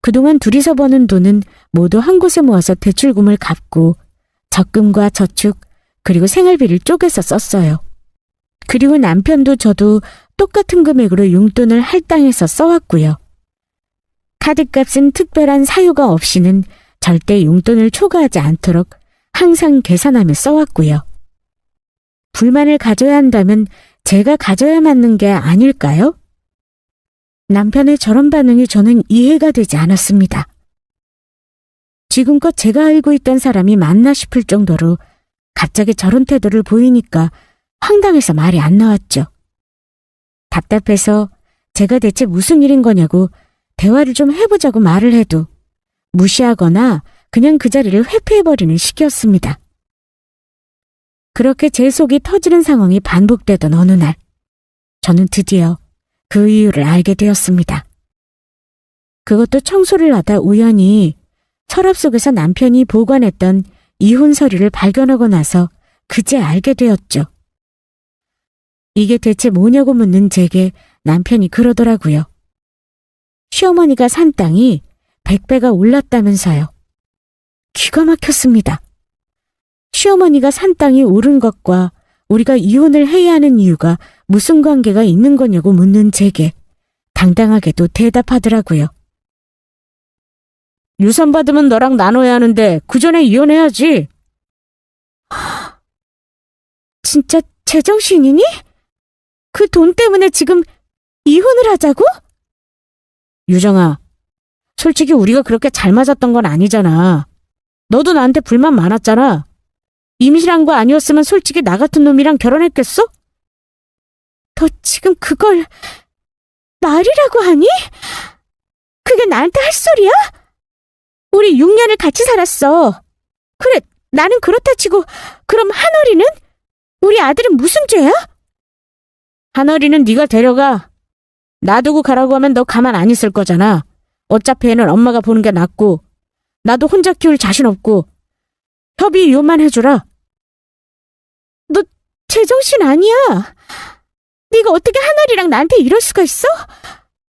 그동안 둘이서 버는 돈은 모두 한 곳에 모아서 대출금을 갚고 적금과 저축 그리고 생활비를 쪼개서 썼어요. 그리고 남편도 저도 똑같은 금액으로 용돈을 할당해서 써왔고요. 카드값은 특별한 사유가 없이는 절대 용돈을 초과하지 않도록 항상 계산하며 써왔고요. 불만을 가져야 한다면 제가 가져야 맞는 게 아닐까요? 남편의 저런 반응이 저는 이해가 되지 않았습니다. 지금껏 제가 알고 있던 사람이 맞나 싶을 정도로 갑자기 저런 태도를 보이니까 황당해서 말이 안 나왔죠. 답답해서 제가 대체 무슨 일인 거냐고 대화를 좀 해보자고 말을 해도 무시하거나 그냥 그 자리를 회피해버리는 식이었습니다. 그렇게 제 속이 터지는 상황이 반복되던 어느 날, 저는 드디어 그 이유를 알게 되었습니다. 그것도 청소를 하다 우연히 서랍 속에서 남편이 보관했던 이혼 서류를 발견하고 나서 그제 알게 되었죠. 이게 대체 뭐냐고 묻는 제게 남편이 그러더라고요. 시어머니가 산 땅이 100배가 올랐다면서요. 기가 막혔습니다. 시어머니가 산 땅이 오른 것과 우리가 이혼을 해야 하는 이유가 무슨 관계가 있는 거냐고 묻는 제게 당당하게도 대답하더라고요. 유산 받으면 너랑 나눠야 하는데 그 전에 이혼해야지. 진짜 제정신이니? 그 돈 때문에 지금 이혼을 하자고? 유정아, 솔직히 우리가 그렇게 잘 맞았던 건 아니잖아. 너도 나한테 불만 많았잖아. 임신한 거 아니었으면 솔직히 나 같은 놈이랑 결혼했겠어? 너 지금 그걸 말이라고 하니? 그게 나한테 할 소리야? 우리 6년을 같이 살았어. 그래, 나는 그렇다 치고 그럼 한월이는? 우리 아들은 무슨 죄야? 한월이는 네가 데려가. 놔두고 가라고 하면 너 가만 안 있을 거잖아. 어차피 애는 엄마가 보는 게 낫고 나도 혼자 키울 자신 없고 협의 이혼만 해주라. 너 제정신 아니야. 네가 어떻게 한월이랑 나한테 이럴 수가 있어?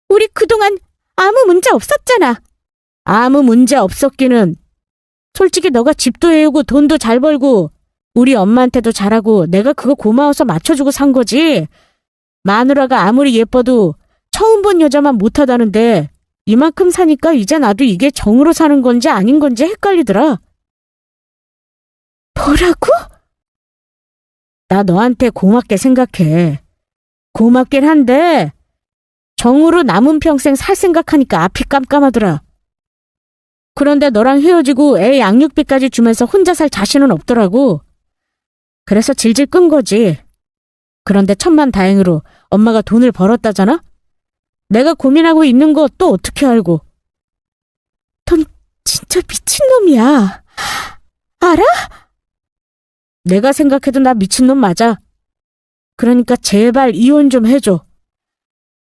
우리 그동안 아무 문제 없었잖아. 아무 문제 없었기는. 솔직히 너가 집도 해오고 돈도 잘 벌고 우리 엄마한테도 잘하고 내가 그거 고마워서 맞춰주고 산 거지. 마누라가 아무리 예뻐도 처음 본 여자만 못하다는데 이만큼 사니까 이제 나도 이게 정으로 사는 건지 아닌 건지 헷갈리더라. 뭐라고? 나 너한테 고맙게 생각해. 고맙긴 한데 정으로 남은 평생 살 생각하니까 앞이 깜깜하더라. 그런데 너랑 헤어지고 애 양육비까지 주면서 혼자 살 자신은 없더라고. 그래서 질질 끈 거지. 그런데 천만다행으로 엄마가 돈을 벌었다잖아? 내가 고민하고 있는 거 또 어떻게 알고. 넌 진짜 미친놈이야. 알아? 내가 생각해도 나 미친놈 맞아. 그러니까 제발 이혼 좀 해줘.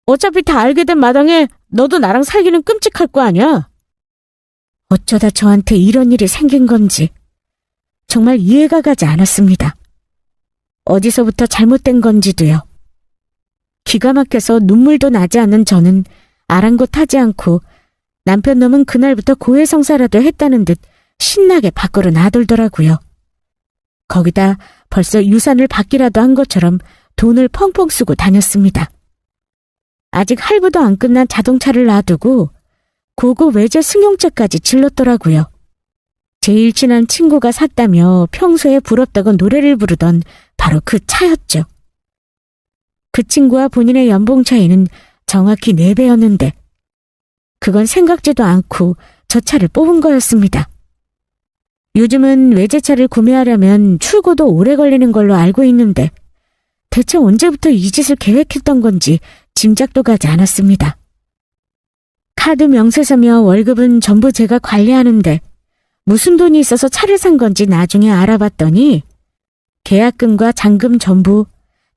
어차피 다 알게 된 마당에 너도 나랑 살기는 끔찍할 거 아니야. 어쩌다 저한테 이런 일이 생긴 건지 정말 이해가 가지 않았습니다. 어디서부터 잘못된 건지도요. 기가 막혀서 눈물도 나지 않는 저는 아랑곳하지 않고 남편 놈은 그날부터 고해성사라도 했다는 듯 신나게 밖으로 나돌더라고요. 거기다 벌써 유산을 받기라도 한 것처럼 돈을 펑펑 쓰고 다녔습니다. 아직 할부도 안 끝난 자동차를 놔두고 고급 외제 승용차까지 질렀더라고요. 제일 친한 친구가 샀다며 평소에 부럽다고 노래를 부르던 바로 그 차였죠. 그 친구와 본인의 연봉 차이는 정확히 4배였는데 그건 생각지도 않고 저 차를 뽑은 거였습니다. 요즘은 외제차를 구매하려면 출고도 오래 걸리는 걸로 알고 있는데 대체 언제부터 이 짓을 계획했던 건지 짐작도 가지 않았습니다. 카드 명세서며 월급은 전부 제가 관리하는데 무슨 돈이 있어서 차를 산 건지 나중에 알아봤더니 계약금과 잔금 전부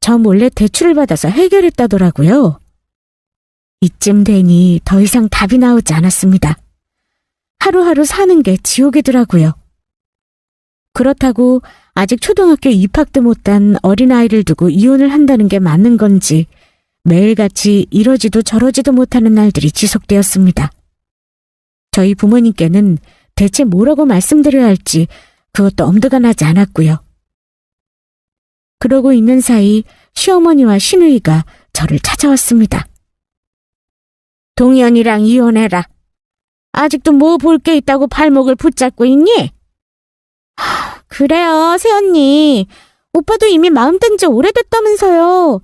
저 몰래 대출을 받아서 해결했다더라고요. 이쯤 되니 더 이상 답이 나오지 않았습니다. 하루하루 사는 게 지옥이더라고요. 그렇다고 아직 초등학교 입학도 못한 어린아이를 두고 이혼을 한다는 게 맞는 건지 매일같이 이러지도 저러지도 못하는 날들이 지속되었습니다. 저희 부모님께는 대체 뭐라고 말씀드려야 할지 그것도 엄두가 나지 않았고요. 그러고 있는 사이 시어머니와 시누이가 저를 찾아왔습니다. 동현이랑 이혼해라. 아직도 뭐 볼 게 있다고 발목을 붙잡고 있니? 그래요, 새언니. 오빠도 이미 마음 든 지 오래됐다면서요.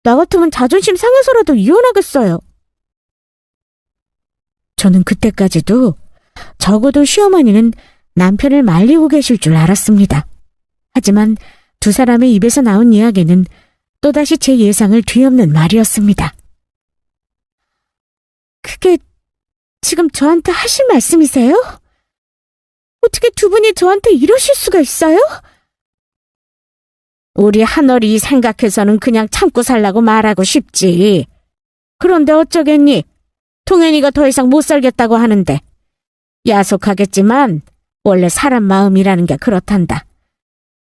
나 같으면 자존심 상해서라도 이혼하겠어요. 저는 그때까지도 적어도 시어머니는 남편을 말리고 계실 줄 알았습니다. 하지만 두 사람의 입에서 나온 이야기는 또다시 제 예상을 뒤엎는 말이었습니다. 그게 지금 저한테 하실 말씀이세요? 어떻게 두 분이 저한테 이러실 수가 있어요? 우리 한월이 생각해서는 그냥 참고 살라고 말하고 싶지. 그런데 어쩌겠니? 동현이가 더 이상 못 살겠다고 하는데. 야속하겠지만 원래 사람 마음이라는 게 그렇단다.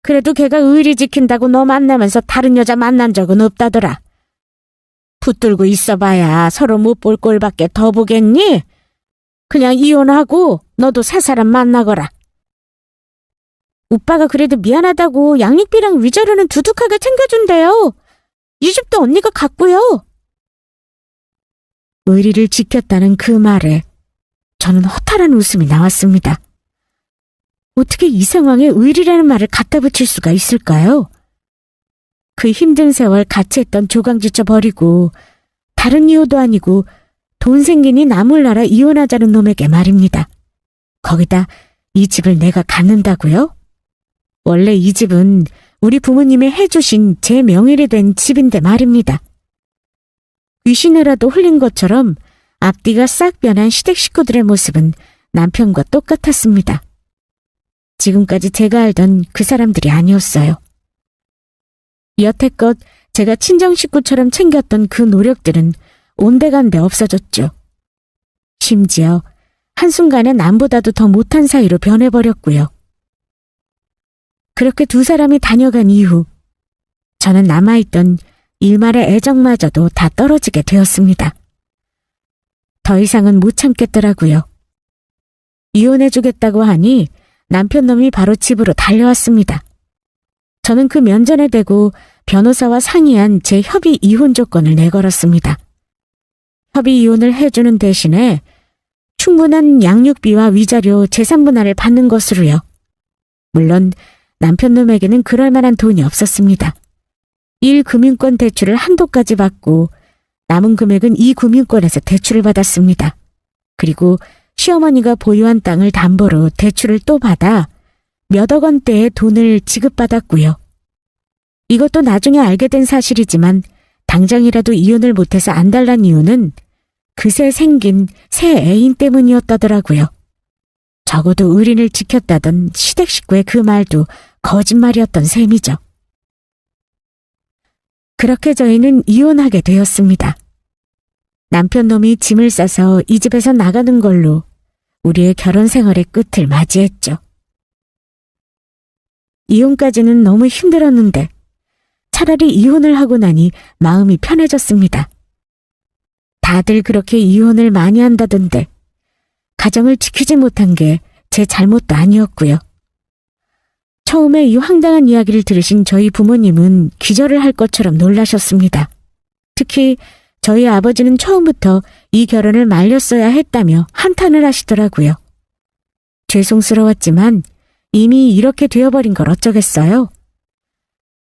그래도 걔가 의리 지킨다고 너 만나면서 다른 여자 만난 적은 없다더라. 붙들고 있어봐야 서로 못 볼 꼴밖에 더 보겠니? 그냥 이혼하고 너도 새 사람 만나거라. 오빠가 그래도 미안하다고 양육비랑 위자료는 두둑하게 챙겨준대요. 이 집도 언니가 갖고요. 의리를 지켰다는 그 말에 저는 허탈한 웃음이 나왔습니다. 어떻게 이 상황에 의리라는 말을 갖다 붙일 수가 있을까요? 그 힘든 세월 같이 했던 조강지쳐 버리고 다른 이유도 아니고 돈 생기니 나 몰라라 이혼하자는 놈에게 말입니다. 거기다 이 집을 내가 갖는다고요? 원래 이 집은 우리 부모님이 해주신 제 명의로 된 집인데 말입니다. 귀신이라도 흘린 것처럼 앞뒤가 싹 변한 시댁 식구들의 모습은 남편과 똑같았습니다. 지금까지 제가 알던 그 사람들이 아니었어요. 여태껏 제가 친정 식구처럼 챙겼던 그 노력들은 온데간데 없어졌죠. 심지어 한순간에 남보다도 더 못한 사이로 변해버렸고요. 그렇게 두 사람이 다녀간 이후 저는 남아있던 일말의 애정마저도 다 떨어지게 되었습니다. 더 이상은 못 참겠더라고요. 이혼해주겠다고 하니 남편 놈이 바로 집으로 달려왔습니다. 저는 그 면전에 대고 변호사와 상의한 제 협의 이혼 조건을 내걸었습니다. 협의 이혼을 해주는 대신에 충분한 양육비와 위자료 재산 분할을 받는 것으로요. 물론 남편 놈에게는 그럴 만한 돈이 없었습니다. 1금융권 대출을 한도까지 받고 남은 금액은 2금융권에서 대출을 받았습니다. 그리고 시어머니가 보유한 땅을 담보로 대출을 또 받아 몇억 원대의 돈을 지급받았고요. 이것도 나중에 알게 된 사실이지만 당장이라도 이혼을 못해서 안달난 이유는 그새 생긴 새 애인 때문이었다더라고요. 적어도 의린을 지켰다던 시댁 식구의 그 말도 거짓말이었던 셈이죠. 그렇게 저희는 이혼하게 되었습니다. 남편 놈이 짐을 싸서 이 집에서 나가는 걸로 우리의 결혼 생활의 끝을 맞이했죠. 이혼까지는 너무 힘들었는데 차라리 이혼을 하고 나니 마음이 편해졌습니다. 다들 그렇게 이혼을 많이 한다던데 가정을 지키지 못한 게 제 잘못도 아니었고요. 처음에 이 황당한 이야기를 들으신 저희 부모님은 기절을 할 것처럼 놀라셨습니다. 특히 저희 아버지는 처음부터 이 결혼을 말렸어야 했다며 한탄을 하시더라고요. 죄송스러웠지만 이미 이렇게 되어버린 걸 어쩌겠어요.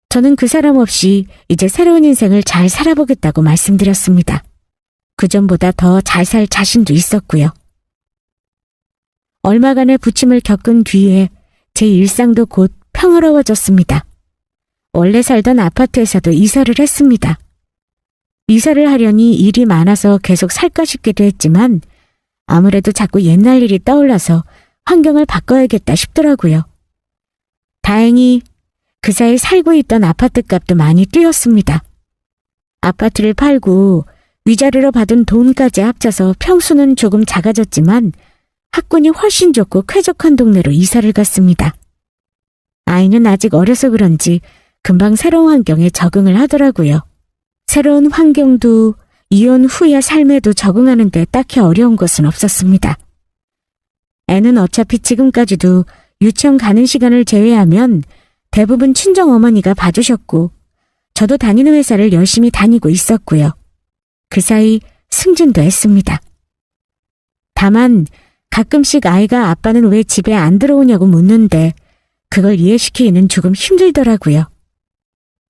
저는 그 사람 없이 이제 새로운 인생을 잘 살아보겠다고 말씀드렸습니다. 그전보다 더 잘 살 자신도 있었고요. 얼마간의 부침을 겪은 뒤에 제 일상도 곧 평화로워졌습니다. 원래 살던 아파트에서도 이사를 했습니다. 이사를 하려니 일이 많아서 계속 살까 싶기도 했지만 아무래도 자꾸 옛날 일이 떠올라서 환경을 바꿔야겠다 싶더라고요. 다행히 그 사이 살고 있던 아파트 값도 많이 뛰었습니다. 아파트를 팔고 위자료로 받은 돈까지 합쳐서 평수는 조금 작아졌지만 학군이 훨씬 좋고 쾌적한 동네로 이사를 갔습니다. 아이는 아직 어려서 그런지 금방 새로운 환경에 적응을 하더라고요. 새로운 환경도 이혼 후의 삶에도 적응하는데 딱히 어려운 것은 없었습니다. 애는 어차피 지금까지도 유치원 가는 시간을 제외하면 대부분 친정어머니가 봐주셨고 저도 다니는 회사를 열심히 다니고 있었고요. 그 사이 승진도 했습니다. 다만 가끔씩 아이가 아빠는 왜 집에 안 들어오냐고 묻는데 그걸 이해시키기는 조금 힘들더라고요.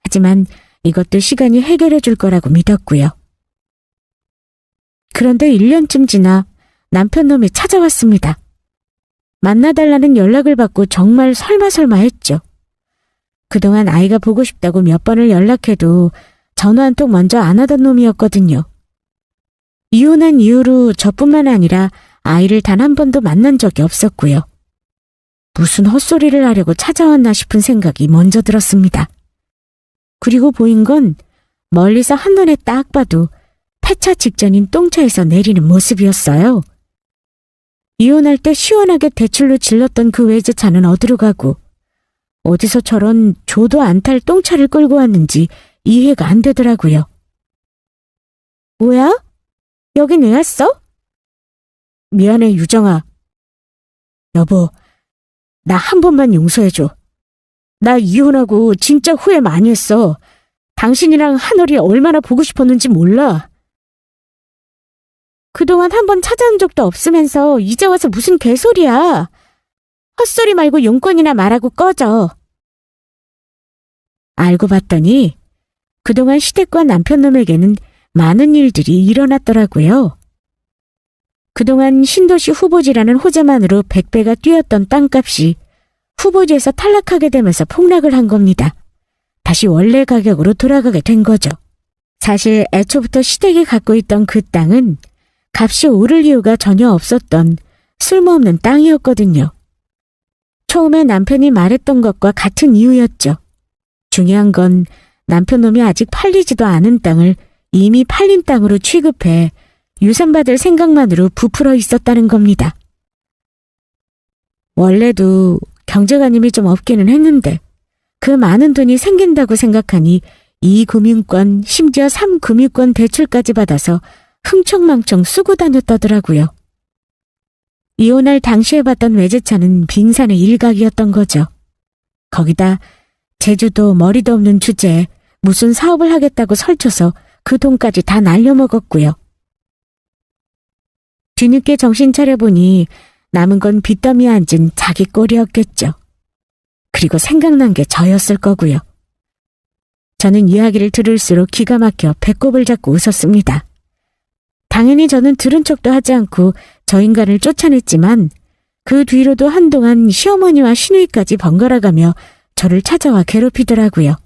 하지만 이것도 시간이 해결해 줄 거라고 믿었고요. 그런데 1년쯤 지나 남편 놈이 찾아왔습니다. 만나달라는 연락을 받고 정말 설마 했죠. 그동안 아이가 보고 싶다고 몇 번을 연락해도 전화 한 통 먼저 안 하던 놈이었거든요. 이혼한 이후로 저뿐만 아니라 아이를 단 한 번도 만난 적이 없었고요. 무슨 헛소리를 하려고 찾아왔나 싶은 생각이 먼저 들었습니다. 그리고 보인 건 멀리서 한눈에 딱 봐도 폐차 직전인 똥차에서 내리는 모습이었어요. 이혼할 때 시원하게 대출로 질렀던 그 외제차는 어디로 가고 어디서 저런 조도 안 탈 똥차를 끌고 왔는지 이해가 안 되더라고요. 뭐야? 여긴 왜 왔어? 미안해, 유정아. 여보, 나 한 번만 용서해줘. 나 이혼하고 진짜 후회 많이 했어. 당신이랑 하늘이 얼마나 보고 싶었는지 몰라. 그동안 한 번 찾아온 적도 없으면서 이제 와서 무슨 개소리야. 헛소리 말고 용건이나 말하고 꺼져. 알고 봤더니 그동안 시댁과 남편놈에게는 많은 일들이 일어났더라고요. 그동안 신도시 후보지라는 호재만으로 100배가 뛰었던 땅값이 후보지에서 탈락하게 되면서 폭락을 한 겁니다. 다시 원래 가격으로 돌아가게 된 거죠. 사실 애초부터 시댁이 갖고 있던 그 땅은 값이 오를 이유가 전혀 없었던 쓸모없는 땅이었거든요. 처음에 남편이 말했던 것과 같은 이유였죠. 중요한 건 남편놈이 아직 팔리지도 않은 땅을 이미 팔린 땅으로 취급해 유산받을 생각만으로 부풀어 있었다는 겁니다. 원래도 경제관념이 좀 없기는 했는데 그 많은 돈이 생긴다고 생각하니 2금융권 심지어 3금융권 대출까지 받아서 흥청망청 쓰고 다녔다더라고요. 이혼할 당시에 봤던 외제차는 빙산의 일각이었던 거죠. 거기다 제주도 머리도 없는 주제에 무슨 사업을 하겠다고 설쳐서 그 돈까지 다 날려먹었고요. 뒤늦게 정신 차려보니 남은 건 빚더미에 앉은 자기 꼴이었겠죠. 그리고 생각난 게 저였을 거고요. 저는 이야기를 들을수록 기가 막혀 배꼽을 잡고 웃었습니다. 당연히 저는 들은 척도 하지 않고 저 인간을 쫓아냈지만 그 뒤로도 한동안 시어머니와 시누이까지 번갈아가며 저를 찾아와 괴롭히더라고요.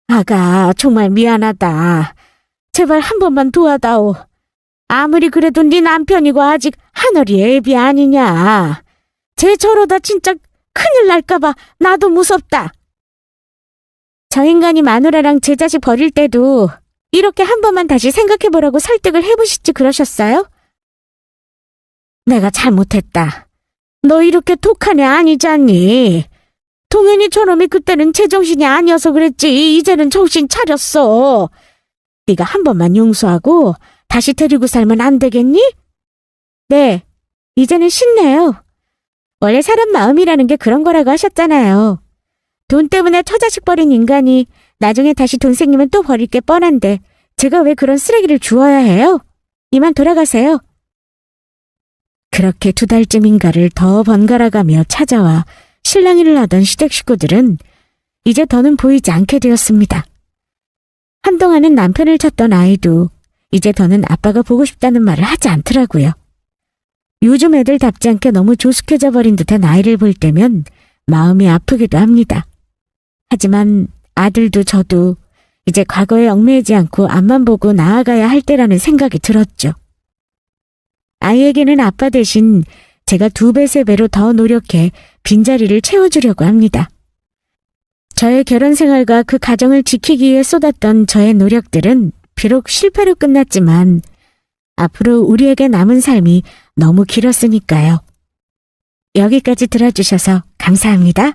아가, 정말 미안하다. 제발 한 번만 도와다오. 아무리 그래도 네 남편이고 아직 하늘이 애비 아니냐. 쟤 저러다 진짜 큰일 날까봐 나도 무섭다. 저 인간이 마누라랑 제 자식 버릴 때도 이렇게 한 번만 다시 생각해보라고 설득을 해보시지 그러셨어요? 내가 잘못했다. 너 이렇게 독한 애 아니잖니. 동현이 저놈이 그때는 제정신이 아니어서 그랬지. 이제는 정신 차렸어. 네가 한 번만 용서하고 다시 데리고 살면 안 되겠니? 네, 이제는 쉽네요. 원래 사람 마음이라는 게 그런 거라고 하셨잖아요. 돈 때문에 처자식 버린 인간이 나중에 다시 돈 생기면 또 버릴 게 뻔한데 제가 왜 그런 쓰레기를 주워야 해요? 이만 돌아가세요. 그렇게 2달쯤인가를 더 번갈아가며 찾아와 실랑이를 하던 시댁 식구들은 이제 더는 보이지 않게 되었습니다. 한동안은 남편을 찾던 아이도 이제 더는 아빠가 보고 싶다는 말을 하지 않더라고요. 요즘 애들답지 않게 너무 조숙해져 버린 듯한 아이를 볼 때면 마음이 아프기도 합니다. 하지만 아들도 저도 이제 과거에 얽매이지 않고 앞만 보고 나아가야 할 때라는 생각이 들었죠. 아이에게는 아빠 대신 제가 2배, 3배로 더 노력해 빈자리를 채워주려고 합니다. 저의 결혼 생활과 그 가정을 지키기 위해 쏟았던 저의 노력들은 비록 실패로 끝났지만 앞으로 우리에게 남은 삶이 너무 길었으니까요. 여기까지 들어주셔서 감사합니다. 감사합니다.